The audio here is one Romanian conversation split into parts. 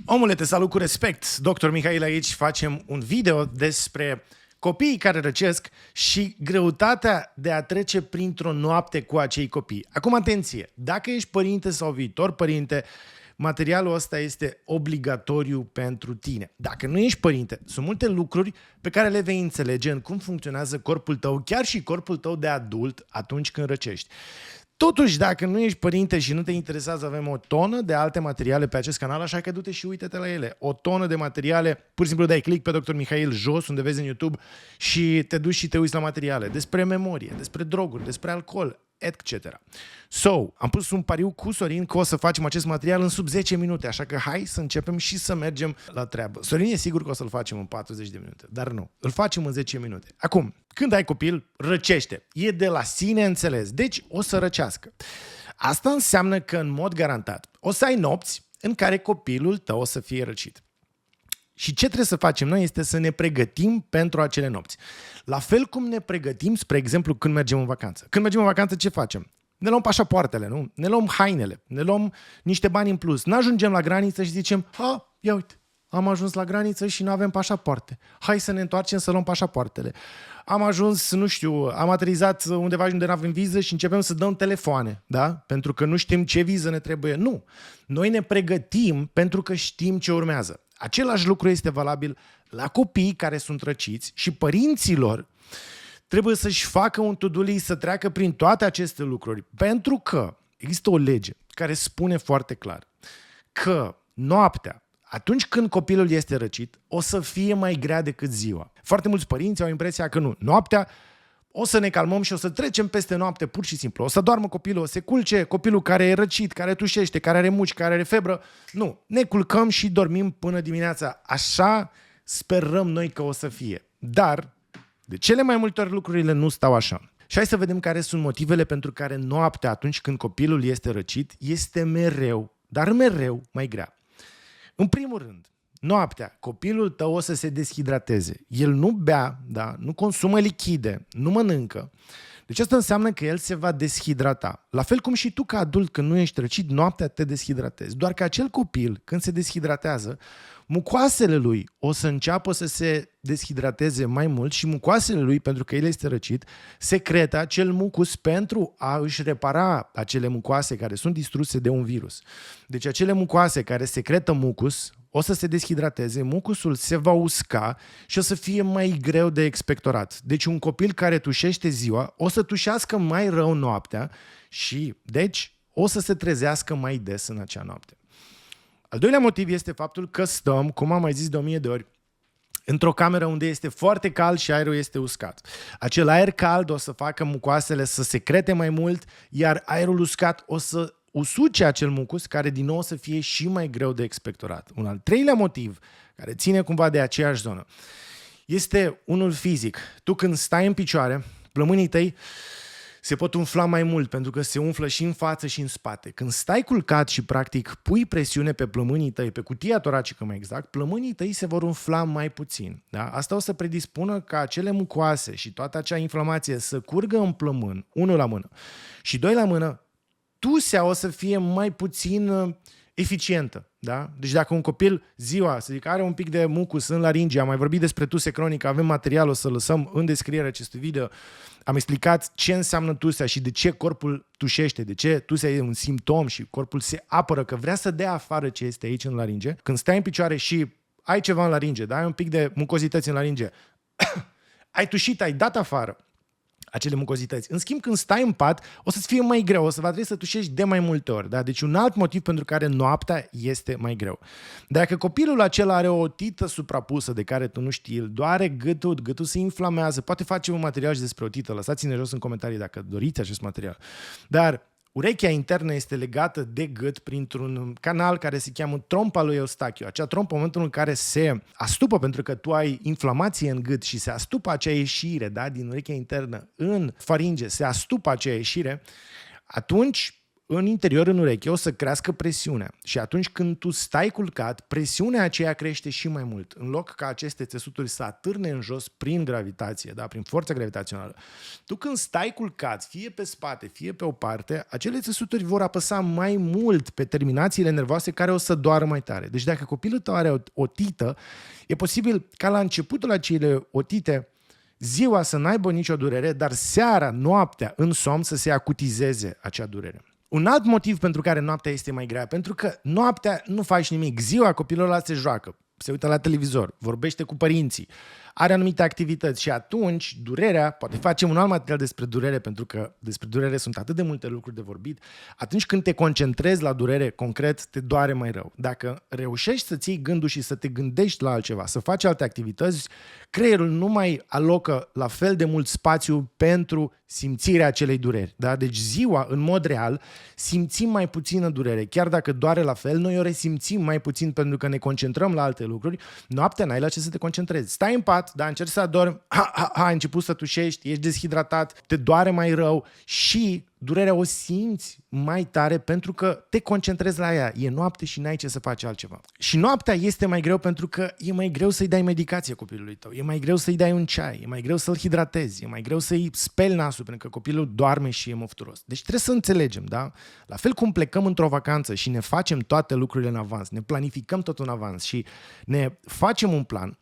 Omule, te salut cu respect. Dr. Mihail aici, facem un video despre copiii care răcesc și greutatea de a trece printr-o noapte cu acei copii. Acum, atenție, dacă ești părinte sau viitor părinte, materialul ăsta este obligatoriu pentru tine. Dacă nu ești părinte, sunt multe lucruri pe care le vei înțelege în cum funcționează corpul tău, chiar și corpul tău de adult atunci când răcești. Totuși, dacă nu ești părinte și nu te interesează, avem o tonă de alte materiale pe acest canal, așa că du-te și uite-te la ele. O tonă de materiale, pur și simplu dai click pe Dr. Mihail jos, unde vezi în YouTube, și te duci și te uiți la materiale despre memorie, despre droguri, despre alcool, etc. So, am pus un pariu cu Sorin că o să facem acest material în sub 10 minute, așa că hai să începem și să mergem la treabă. Sorin e sigur că o să-l facem în 40 de minute, dar nu, îl facem în 10 minute. Acum, când ai copil, răcește. E de la sine înțeles, deci o să răcească. Asta înseamnă că, în mod garantat, o să ai nopți în care copilul tău o să fie răcit. Și ce trebuie să facem noi este să ne pregătim pentru acele nopți. La fel cum ne pregătim, spre exemplu, când mergem în vacanță. Când mergem în vacanță, ce facem? Ne luăm pașapoartele, nu? Ne luăm hainele, ne luăm niște bani în plus. N-ajungem la graniță și zicem, ia uite, am ajuns la graniță și nu avem pașapoarte. Hai să ne întoarcem să luăm pașapoartele. Am ajuns, nu știu, am aterizat undeva unde nu avem viză și începem să dăm telefoane, da? Pentru că nu știm ce viză ne trebuie. Nu. Noi ne pregătim pentru că știm ce urmează. Același lucru este valabil la copiii care sunt răciți și părinților trebuie să-și facă un to-do list, să treacă prin toate aceste lucruri. Pentru că există o lege care spune foarte clar că noaptea, atunci când copilul este răcit, o să fie mai grea decât ziua. Foarte mulți părinți au impresia că nu. Noaptea o să ne calmăm și o să trecem peste noapte pur și simplu. O să doarmă copilul, o să se culce copilul care e răcit, care tușește, care are muci, care are febră. Nu, ne culcăm și dormim până dimineața. Așa sperăm noi că o să fie. Dar de cele mai multe ori lucrurile nu stau așa. Și hai să vedem care sunt motivele pentru care noaptea, atunci când copilul este răcit, este mereu, dar mereu mai grea. În primul rând, noaptea, copilul tău o să se deshidrateze. El nu bea, da? Nu consumă lichide, nu mănâncă. Deci asta înseamnă că el se va deshidrata. La fel cum și tu ca adult, când nu ești răcit, noaptea te deshidratezi. Doar că acel copil, când se deshidratează, mucoasele lui o să înceapă să se deshidrateze mai mult și mucoasele lui, pentru că el este răcit, secretă acel mucus pentru a își repara acele mucoase care sunt distruse de un virus. Deci acele mucoase care secretă mucus o să se deshidrateze, mucusul se va usca și o să fie mai greu de expectorat. Deci un copil care tușește ziua o să tușească mai rău noaptea și, deci, o să se trezească mai des în acea noapte. Al doilea motiv este faptul că stăm, cum am mai zis de 1000 de ori, într-o cameră unde este foarte cald și aerul este uscat. Acel aer cald o să facă mucoasele să secrete mai mult, iar aerul uscat o să usuce acel mucus, care din nou o să fie și mai greu de expectorat. Un al treilea motiv, care ține cumva de aceeași zonă, este unul fizic. Tu când stai în picioare, plămânii tăi se pot umfla mai mult, pentru că se umflă și în față și în spate. Când stai culcat și practic pui presiune pe plămânii tăi, pe cutia toracică mai exact, plămânii tăi se vor umfla mai puțin. Da? Asta o să predispună ca acele mucoase și toată acea inflamație să curgă în plămân, unul la mână și doi la mână, tusea o să fie mai puțin eficientă. Da? Deci dacă un copil ziua, să zic, are un pic de mucus în laringe, am mai vorbit despre tuse cronică, avem material, o să lăsăm în descrierea acestui video, am explicat ce înseamnă tusea și de ce corpul tușește, de ce tusea e un simptom și corpul se apără, că vrea să dea afară ce este aici în laringe. Când stai în picioare și ai ceva în laringe, da? Ai un pic de mucozități în laringe, ai tușit, ai dat afară acele mucozități. În schimb, când stai în pat, o să-ți fie mai greu, o să va trebui să tușești de mai multe ori. Da? Deci un alt motiv pentru care noaptea este mai greu. Dacă copilul acela are o otită suprapusă de care tu nu știi, îl doare gâtul se inflamează, poate facem un material și despre otită, lăsați-ne jos în comentarii dacă doriți acest material. Dar urechea internă este legată de gât printr-un canal care se cheamă trompa lui Eustachiu. Acea trompă, în momentul în care se astupă, pentru că tu ai inflamație în gât și se astupă acea ieșire, da, din urechea internă în faringe, se astupă acea ieșire, atunci în interior, în ureche, o să crească presiunea. Și atunci când tu stai culcat, presiunea aceea crește și mai mult. În loc ca aceste țesuturi să atârne în jos prin gravitație, da, prin forța gravitațională, tu când stai culcat, fie pe spate, fie pe o parte, acele țesuturi vor apăsa mai mult pe terminațiile nervoase care o să doară mai tare. Deci dacă copilul tău are o tită, e posibil ca la începutul acelei otite ziua să n-aibă nicio durere, dar seara, noaptea, în somn să se acutizeze acea durere. Un alt motiv pentru care noaptea este mai grea, pentru că noaptea nu faci nimic. Ziua copilul ăla se joacă, se uită la televizor, vorbește cu părinții, are anumite activități și atunci durerea, poate facem un alt material despre durere, pentru că despre durere sunt atât de multe lucruri de vorbit, atunci când te concentrezi la durere concret, te doare mai rău. Dacă reușești să-ți iei gândul și să te gândești la altceva, să faci alte activități, creierul nu mai alocă la fel de mult spațiu pentru simțirea acelei dureri. Da? Deci ziua, în mod real, simțim mai puțină durere. Chiar dacă doare la fel, noi o resimțim mai puțin pentru că ne concentrăm la alte lucruri. Noaptea n-ai la ce să te concentrezi. Stai în pat, da, încerci să adormi, ai început să tușești, ești deshidratat, te doare mai rău și durerea o simți mai tare pentru că te concentrezi la ea. E noapte și n-ai ce să faci altceva. Și noaptea este mai greu pentru că e mai greu să-i dai medicație copilului tău, e mai greu să-i dai un ceai, e mai greu să-l hidratezi, e mai greu să-i speli nasul pentru că copilul doarme și e mofturos. Deci trebuie să înțelegem, da? La fel cum plecăm într-o vacanță și ne facem toate lucrurile în avans, ne planificăm tot în avans și ne facem un plan,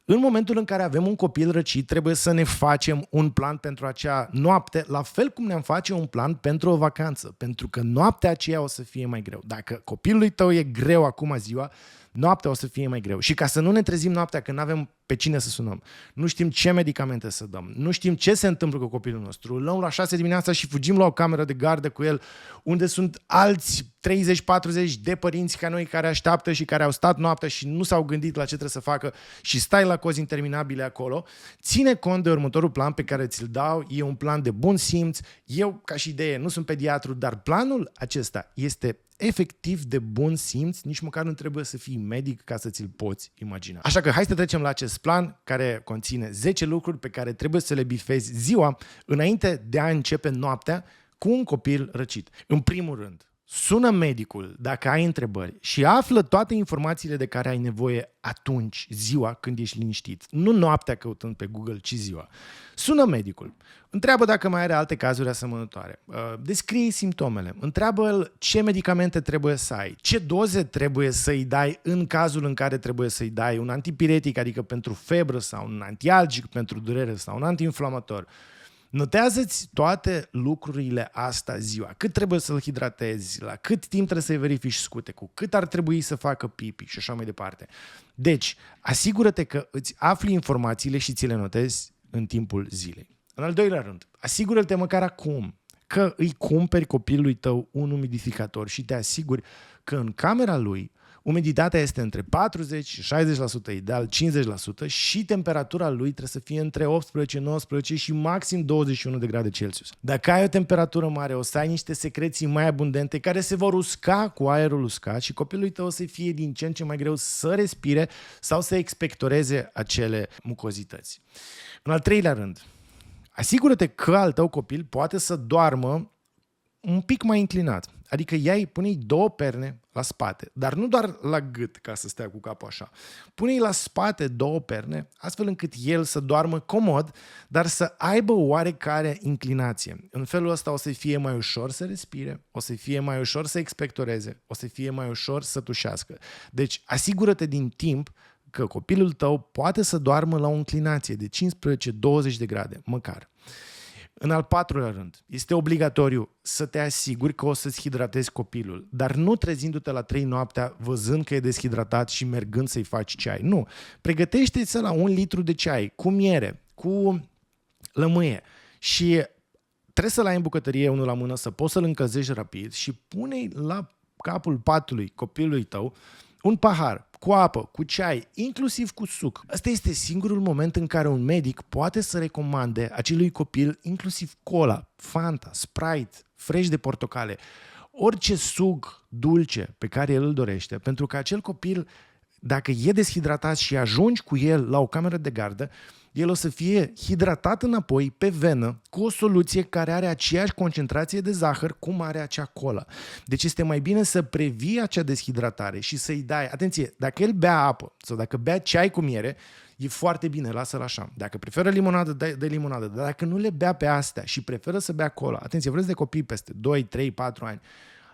în momentul în care avem un copil răcit, trebuie să ne facem un plan pentru acea noapte, la fel cum ne-am face un plan pentru o vacanță, pentru că noaptea aceea o să fie mai greu. Dacă copilului tău e greu acum ziua, noaptea o să fie mai greu. Și ca să nu ne trezim noaptea când nu avem pe cine să sunăm, nu știm ce medicamente să dăm, nu știm ce se întâmplă cu copilul nostru, îl luăm la 6 dimineața și fugim la o cameră de gardă cu el, unde sunt alți 30-40 de părinți ca noi care așteaptă și care au stat noaptea și nu s-au gândit la ce trebuie să facă și stai la cozi interminabile acolo, ține cont de următorul plan pe care ți-l dau, e un plan de bun simț. Eu, ca și idee, nu sunt pediatru, dar planul acesta este efectiv de bun simț, nici măcar nu trebuie să fii medic ca să ți-l poți imagina. Așa că hai să trecem la acest plan care conține 10 lucruri pe care trebuie să le bifezi ziua înainte de a începe noaptea cu un copil răcit. În primul rând, sună medicul dacă ai întrebări și află toate informațiile de care ai nevoie atunci, ziua, când ești liniștit. Nu noaptea căutând pe Google, ci ziua. Sună medicul. Întreabă dacă mai are alte cazuri asemănătoare. Descrie simptomele. Întreabă-l ce medicamente trebuie să ai. Ce doze trebuie să-i dai în cazul în care trebuie să-i dai un antipiretic, adică pentru febră sau un antialgic pentru durere sau un antiinflamator. Notează-ți toate lucrurile astea ziua. Cât trebuie să-l hidratezi, la cât timp trebuie să-i verifici scute, cu cât ar trebui să facă pipi și așa mai departe. Deci, asigură-te că îți afli informațiile și ți le notezi în timpul zilei. În al doilea rând, asigură-te măcar acum că îi cumperi copilului tău un umidificator și te asiguri că în camera lui umiditatea este între 40 și 60%, ideal 50% și temperatura lui trebuie să fie între 18, 19 și maxim 21 de grade Celsius. Dacă ai o temperatură mare, o să ai niște secreții mai abundente care se vor usca cu aerul uscat și copilului tău o să fie din ce în ce mai greu să respire sau să expectoreze acele mucozități. În al treilea rând, asigură-te că al tău copil poate să doarmă un pic mai inclinat. Adică pune-i 2 perne la spate, dar nu doar la gât ca să stea cu capul așa. Pune-i la spate 2 perne, astfel încât el să doarmă comod, dar să aibă oarecare inclinație. În felul ăsta o să fie mai ușor să respire, o să fie mai ușor să expectoreze, o să fie mai ușor să tușească. Deci asigură-te din timp că copilul tău poate să doarmă la o inclinație de 15-20 de grade, măcar. În al patrulea rând, este obligatoriu să te asiguri că o să-ți hidratezi copilul, dar nu trezindu-te la 3 noaptea văzând că e deshidratat și mergând să-i faci ceai. Nu, pregătește-ți la 1 litru de ceai, cu miere, cu lămâie și trebuie să-l ai în bucătărie unul la mână, să poți să-l încălzești rapid și pune-i la capul patului copilului tău un pahar cu apă, cu ceai, inclusiv cu suc. Ăsta este singurul moment în care un medic poate să recomande acelui copil inclusiv cola, Fanta, Sprite, fresh de portocale, orice suc dulce pe care el îl dorește, pentru că acel copil, dacă e deshidratat și ajungi cu el la o cameră de gardă, el o să fie hidratat înapoi pe venă cu o soluție care are aceeași concentrație de zahăr cum are acea cola. Deci este mai bine să previi acea deshidratare și să-i dai, atenție, dacă el bea apă sau dacă bea ceai cu miere, e foarte bine, lasă-l așa. Dacă preferă limonadă, dă limonadă. Dar dacă nu le bea pe astea și preferă să bea cola, atenție, vreți de copii peste 2, 3, 4 ani,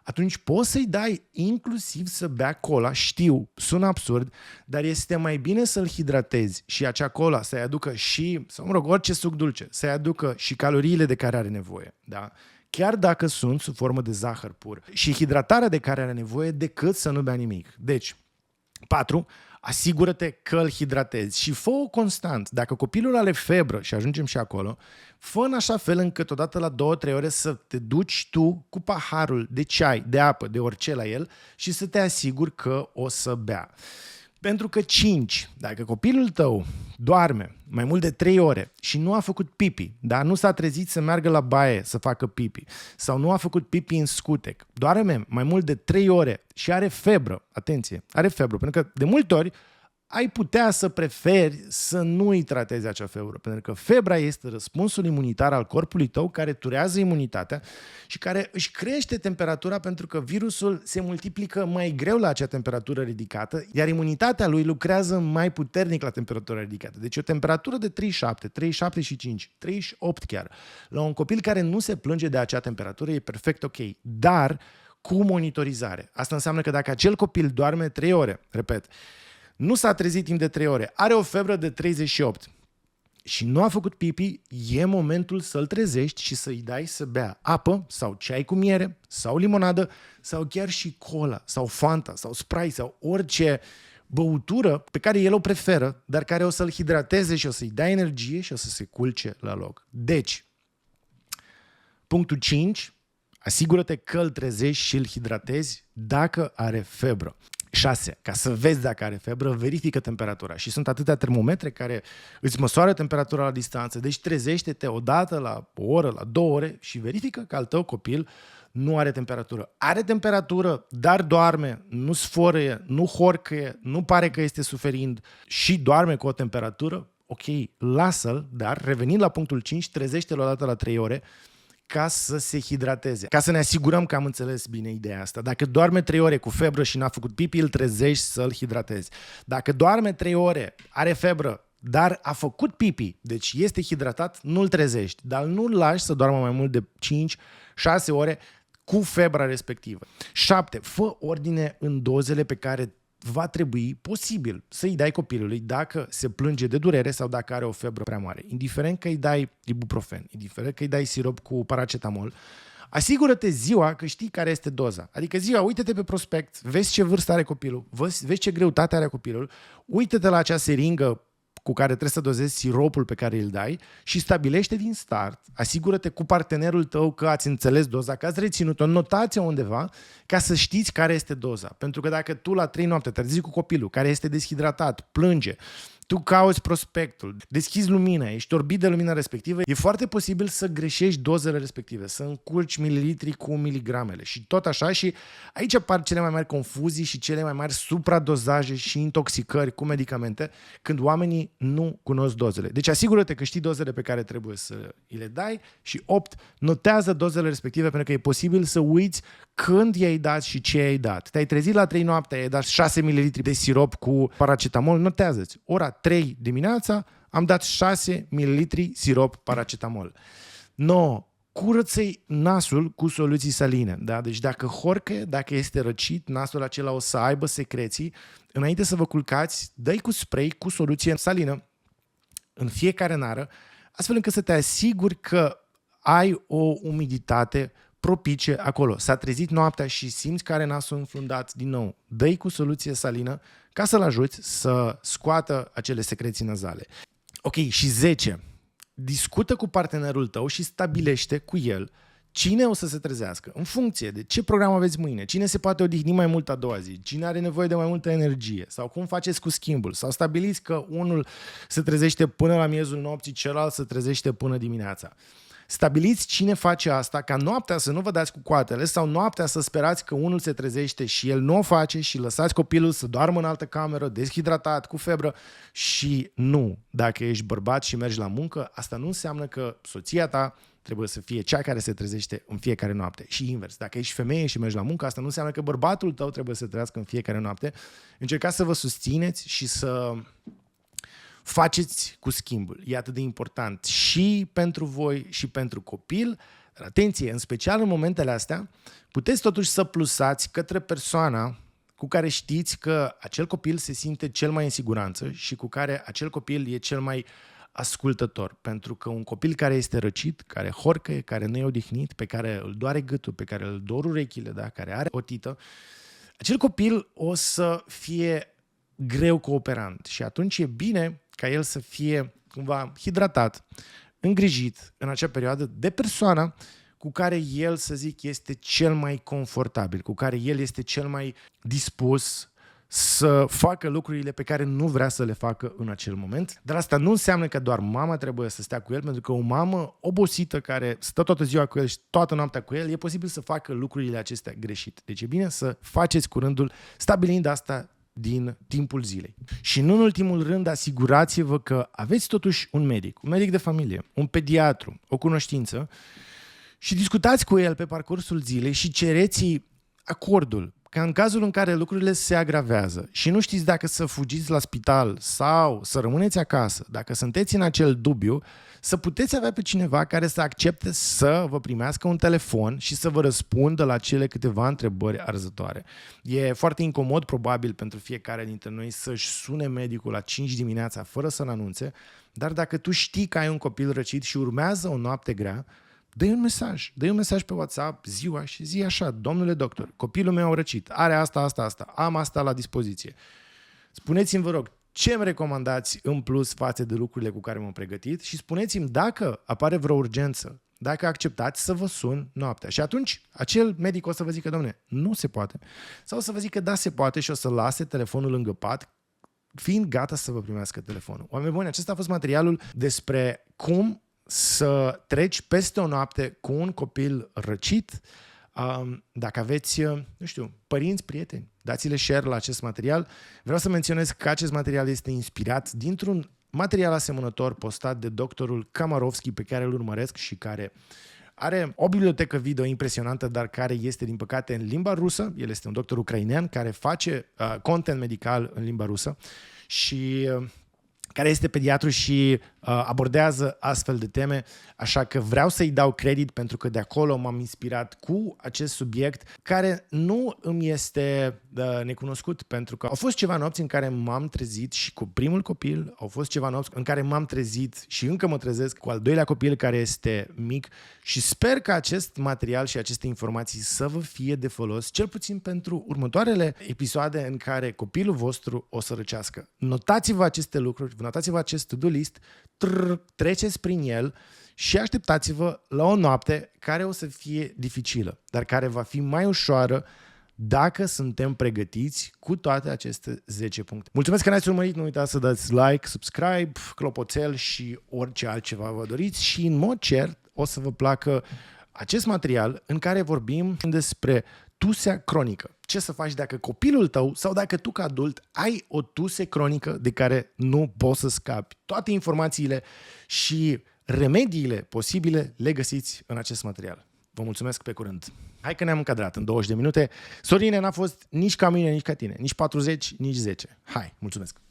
atunci poți să-i dai inclusiv să bea cola, știu, sună absurd, dar este mai bine să-l hidratezi și acea cola să-i aducă și, sau mă rog, orice suc dulce, să-i aducă și caloriile de care are nevoie, da? Chiar dacă sunt sub formă de zahăr pur și hidratarea de care are nevoie decât să nu bea nimic. Deci, 4. Asigură-te că îl hidratezi și fă-o constant. Dacă copilul are febră, și ajungem și acolo, fă în așa fel încât odată la 2-3 ore să te duci tu cu paharul de ceai, de apă, de orice la el și să te asiguri că o să bea. Pentru că 5. Dacă copilul tău doarme mai mult de 3 ore și nu a făcut pipi, dar nu s-a trezit să meargă la baie să facă pipi sau nu a făcut pipi în scutec, doarme mai mult de 3 ore și are febră, atenție, are febră, pentru că de multe ori ai putea să preferi să nu îi tratezi acea febră, pentru că febra este răspunsul imunitar al corpului tău care turează imunitatea și care își crește temperatura pentru că virusul se multiplică mai greu la acea temperatură ridicată, iar imunitatea lui lucrează mai puternic la temperatura ridicată. Deci o temperatură de 37, 37 și 5, 38 chiar, la un copil care nu se plânge de acea temperatură e perfect ok, dar cu monitorizare. Asta înseamnă că dacă acel copil doarme 3 ore, repet, nu s-a trezit timp de 3 ore, are o febră de 38 și nu a făcut pipi, e momentul să-l trezești și să-i dai să bea apă sau ceai cu miere sau limonadă sau chiar și cola sau Fanta sau Sprite sau orice băutură pe care el o preferă, dar care o să-l hidrateze și o să-i dea energie și o să se culce la loc. Deci, punctul 5, asigură-te că îl trezești și îl hidratezi dacă are febră. 6. Ca să vezi dacă are febră, verifică temperatura. Și sunt atâtea termometre care îți măsoară temperatura la distanță. Deci trezește-te odată la o oră, la 2 ore și verifică că al tău copil nu are temperatură. Are temperatură, dar doarme, nu sfărăie, nu horcăie, nu pare că este suferind și doarme cu o temperatură, ok, lasă-l, dar revenind la punctul 5, trezește-l odată la 3 ore ca să se hidrateze. Ca să ne asigurăm că am înțeles bine ideea asta. Dacă doarme 3 ore cu febră și n-a făcut pipi, îl trezești să-l hidratezi. Dacă doarme 3 ore, are febră, dar a făcut pipi, deci este hidratat, nu-l trezești, dar nu-l lași să doarmă mai mult de 5-6 ore cu febra respectivă. 7. Fă ordine în dozele pe care va trebui posibil să-i dai copilului dacă se plânge de durere sau dacă are o febră prea mare. Indiferent că îi dai ibuprofen, indiferent că îi dai sirop cu paracetamol, asigură-te ziua că știi care este doza. Adică ziua, uite-te pe prospect, vezi ce vârstă are copilul, vezi ce greutate are copilul, uite-te la acea seringă cu care trebuie să dozezi siropul pe care îl dai și stabilește din start, asigură-te cu partenerul tău că ați înțeles doza, că ați reținut-o, notați-o undeva ca să știți care este doza. Pentru că dacă tu la 3 noapte te trezi cu copilul care este deshidratat, plânge, tu cauți prospectul, deschizi lumina, ești orbit de lumina respectivă, e foarte posibil să greșești dozele respective, să încurci mililitri cu miligramele și tot așa și aici apar cele mai mari confuzii și cele mai mari supradozaje și intoxicări cu medicamente când oamenii nu cunosc dozele. Deci asigură-te că știi dozele pe care trebuie să îi le dai și 8. Notează dozele respective pentru că e posibil să uiți când i-ai dat și ce i-ai dat. Te-ai trezit la 3 noapte, i-ai dat 6 ml de sirop cu paracetamol, notează-ți. Ora 3 dimineața am dat 6 ml sirop paracetamol. 9. Curăță-i nasul cu soluții saline. Da? Deci dacă horcă, dacă este răcit, nasul acela o să aibă secreții. Înainte să vă culcați, dă-i cu spray cu soluție salină în fiecare nară, astfel încât să te asiguri că ai o umiditate propice acolo. S-a trezit noaptea și simți că are nasul înfundat, din nou, dă-i cu soluție salină ca să-l ajuți să scoată acele secreții nazale. Ok, și 10. Discută cu partenerul tău și stabilește cu el cine o să se trezească, în funcție de ce program aveți mâine, cine se poate odihni mai mult a doua zi, cine are nevoie de mai multă energie sau cum faceți cu schimbul sau stabiliți că unul se trezește până la miezul nopții, celălalt se trezește până dimineața. Stabiliți cine face asta, ca noaptea să nu vă dați cu coatele sau noaptea să sperați că unul se trezește și el nu o face și lăsați copilul să doarmă în altă cameră, deshidratat, cu febră. Și nu, dacă ești bărbat și mergi la muncă, asta nu înseamnă că soția ta trebuie să fie cea care se trezește în fiecare noapte. Și invers, dacă ești femeie și mergi la muncă, asta nu înseamnă că bărbatul tău trebuie să trească în fiecare noapte. Încercați să vă susțineți și să faceți cu schimbul. E atât de important și pentru voi și pentru copil. Dar atenție, în special în momentele astea, puteți totuși să plusați către persoana cu care știți că acel copil se simte cel mai în siguranță și cu care acel copil e cel mai ascultător. Pentru că un copil care este răcit, care horcăie, care nu e odihnit, pe care îl doare gâtul, pe care îl dor urechile, da? Care are otită, acel copil o să fie greu cooperant și atunci e bine ca el să fie cumva hidratat, îngrijit în acea perioadă de persoana cu care el, să zic, este cel mai confortabil, cu care el este cel mai dispus să facă lucrurile pe care nu vrea să le facă în acel moment. Dar asta nu înseamnă că doar mama trebuie să stea cu el, pentru că o mamă obosită care stă toată ziua cu el și toată noaptea cu el, e posibil să facă lucrurile acestea greșit. Deci e bine să faceți cu rândul, stabilind asta din timpul zilei. Și nu în ultimul rând, asigurați-vă că aveți totuși un medic de familie, un pediatru, o cunoștință și discutați cu el pe parcursul zilei și cereți acordul ca în cazul în care lucrurile se agravează și nu știți dacă să fugiți la spital sau să rămâneți acasă, dacă sunteți în acel dubiu, să puteți avea pe cineva care să accepte să vă primească un telefon și să vă răspundă la cele câteva întrebări arzătoare. E foarte incomod probabil pentru fiecare dintre noi să-și sune medicul la 5 dimineața fără să-l anunțe, dar dacă tu știi că ai un copil răcit și urmează o noapte grea, dă-i un mesaj pe WhatsApp ziua și zi așa: domnule doctor, copilul meu a răcit, are asta, am asta la dispoziție. Spuneți-mi, vă rog, ce îmi recomandați în plus față de lucrurile cu care m-am pregătit și spuneți-mi dacă apare vreo urgență, dacă acceptați să vă sun noaptea. Și atunci acel medic o să vă zică: domnule, nu se poate. Sau o să vă zică: da, se poate, și o să lase telefonul lângă pat, fiind gata să vă primească telefonul. Oameni buni, acesta a fost materialul despre cum să treci peste o noapte cu un copil răcit. Dacă aveți, nu știu, părinți, prieteni, dați-le share la acest material. Vreau să menționez că acest material este inspirat dintr-un material asemănător postat de doctorul Kamarovski, pe care îl urmăresc și care are o bibliotecă video impresionantă, dar care este, din păcate, în limba rusă. El este un doctor ucrainean care face content medical în limba rusă și care este pediatru și abordează astfel de teme, așa că vreau să-i dau credit pentru că de acolo m-am inspirat cu acest subiect care nu îmi este necunoscut, pentru că au fost ceva nopți în care m-am trezit și cu primul copil, au fost ceva nopți în care m-am trezit și încă mă trezesc cu al doilea copil care este mic și sper că acest material și aceste informații să vă fie de folos, cel puțin pentru următoarele episoade în care copilul vostru o să răcească. Notați-vă aceste lucruri, notați-vă acest to-do list, treceți prin el și așteptați-vă la o noapte care o să fie dificilă, dar care va fi mai ușoară dacă suntem pregătiți cu toate aceste 10 puncte. Mulțumesc că ne-ați urmărit, nu uitați să dați like, subscribe, clopoțel și orice altceva vă doriți și în mod cert o să vă placă acest material în care vorbim despre tusea cronică. Ce să faci dacă copilul tău sau dacă tu ca adult ai o tuse cronică de care nu poți să scapi. Toate informațiile și remediile posibile le găsiți în acest material. Vă mulțumesc, pe curând! Hai că ne-am încadrat în 20 de minute. Sorine, n-a fost nici ca mine, nici ca tine. Nici 40, nici 10. Hai, mulțumesc!